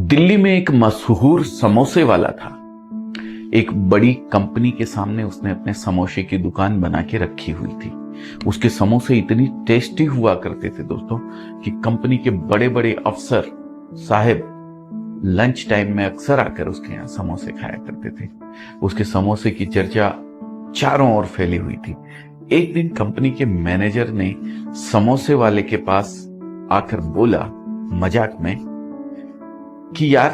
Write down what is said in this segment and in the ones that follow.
दिल्ली में एक मशहूर समोसे वाला था। एक बड़ी कंपनी के सामने उसने अपने समोसे की दुकान बना के रखी हुई थी। उसके समोसे इतनी टेस्टी हुआ करते थे दोस्तों कि कंपनी के बड़े बड़े अफसर साहब लंच टाइम में अक्सर आकर उसके यहाँ समोसे खाया करते थे। उसके समोसे की चर्चा चारों ओर फैली हुई थी। एक दिन कंपनी के मैनेजर ने समोसे वाले के पास आकर बोला मजाक में कि यार,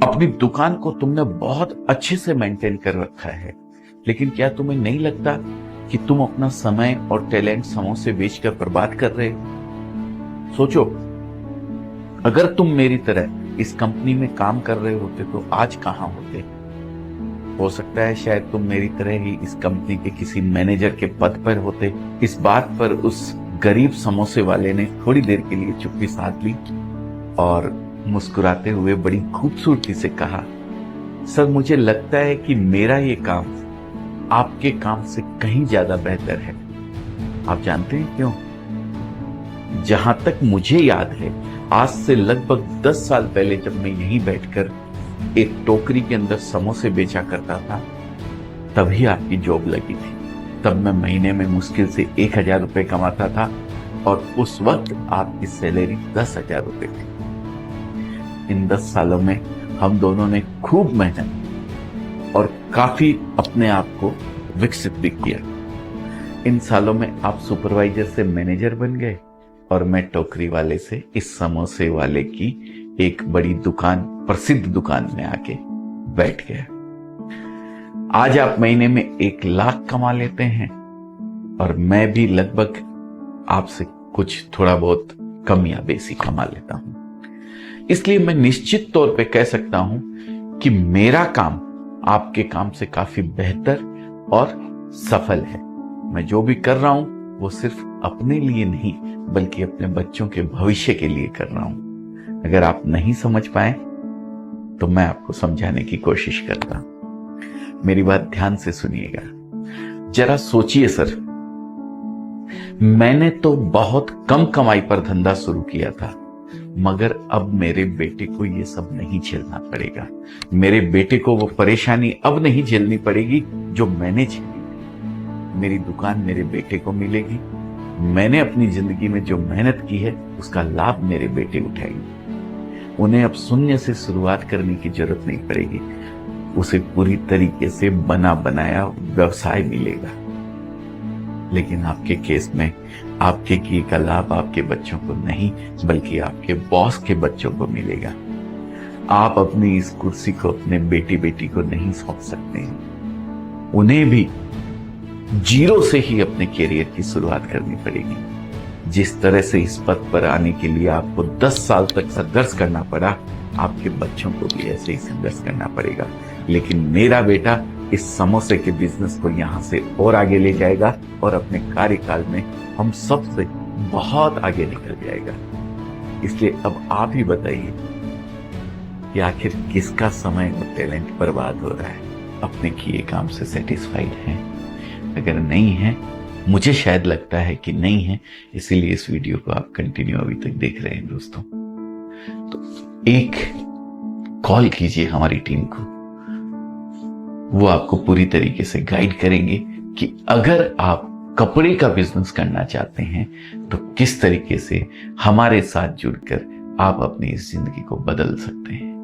अपनी दुकान को तुमने बहुत अच्छे से मेंटेन कर रखा है, लेकिन क्या तुम्हें नहीं लगता कि तुम अपना समय और टैलेंट समोसे बेचकर बर्बाद कर रहे हो? सोचो, अगर तुम मेरी तरह इस कंपनी में काम कर रहे होते तो आज कहां होते? हो सकता है शायद तुम मेरी तरह ही इस कंपनी के किसी मैनेजर के पद पर होते। इस बात पर उस गरीब समोसे वाले ने थोड़ी देर के लिए चुप्पी साध ली और मुस्कुराते हुए बड़ी खूबसूरती से कहा, सर, मुझे लगता है कि मेरा ये काम आपके काम से कहीं ज्यादा बेहतर है। आप जानते हैं क्यों? जहां तक मुझे याद है, आज से लगभग 10 साल पहले जब मैं यहीं बैठकर एक टोकरी के अंदर समोसे बेचा करता था, तभी आपकी जॉब लगी थी। तब मैं महीने में मुश्किल से 1000 रुपए कमाता था और उस वक्त आपकी सैलरी 10,000 रुपए थी। इन 10 सालों में हम दोनों ने खूब मेहनत और काफी अपने आप को विकसित भी किया। इन सालों में आप सुपरवाइजर से मैनेजर बन गए और मैं टोकरी वाले से इस समोसे वाले की एक बड़ी दुकान, प्रसिद्ध दुकान में आके बैठ गया। आज आप महीने में 1 लाख कमा लेते हैं और मैं भी लगभग आपसे कुछ थोड़ा बहुत कम या बेसी कमा लेता हूं। इसलिए मैं निश्चित तौर पे कह सकता हूं कि मेरा काम आपके काम से काफी बेहतर और सफल है। मैं जो भी कर रहा हूं वो सिर्फ अपने लिए नहीं बल्कि अपने बच्चों के भविष्य के लिए कर रहा हूं। अगर आप नहीं समझ पाए तो मैं आपको समझाने की कोशिश करता हूं। मेरी बात ध्यान से सुनिएगा। जरा सोचिए सर, मैंने तो बहुत कम कमाई पर धंधा शुरू किया था, मगर अब मेरे बेटे को ये सब नहीं झेलना पड़ेगा। मेरे बेटे को वो परेशानी अब नहीं झेलनी पड़ेगी जो मैंने झेली। मेरी दुकान मेरे बेटे को मिलेगी। मैंने अपनी जिंदगी में जो मेहनत की है उसका लाभ मेरे बेटे उठाएंगे। उन्हें अब शून्य से शुरुआत करने की जरूरत नहीं पड़ेगी। उसे पूरी तरीके से बना बनाया व्यवसाय मिलेगा। लेकिन आपके केस में आपके किए का लाभ आपके बच्चों को नहीं बल्कि आपके बॉस के बच्चों को मिलेगा। आप अपनी इस कुर्सी को अपने बेटी बेटी को नहीं सौंप सकते हैं। उन्हें भी जीरो से ही अपने कैरियर की शुरुआत करनी पड़ेगी। जिस तरह से इस पद पर आने के लिए आपको 10 साल तक संघर्ष करना पड़ा, आपके बच्चों को भी ऐसे ही संघर्ष करना पड़ेगा। लेकिन मेरा बेटा इस समोसे के बिजनेस को यहां से और आगे ले जाएगा और अपने कार्यकाल में हम सबसे बहुत आगे निकल जाएगा। इसलिए अब आप ही बताइए कि आखिर किसका समय और टैलेंट बर्बाद हो रहा है? अपने किए काम से सेटिस्फाइड हैं? अगर नहीं है, मुझे शायद लगता है कि नहीं है, इसीलिए इस वीडियो को आप कंटिन्यू अभी तक देख रहे हैं दोस्तों। तो एक कॉल कीजिए हमारी टीम को। वो आपको पूरी तरीके से गाइड करेंगे कि अगर आप कपड़े का बिजनेस करना चाहते हैं तो किस तरीके से हमारे साथ जुड़कर आप अपनी इस जिंदगी को बदल सकते हैं।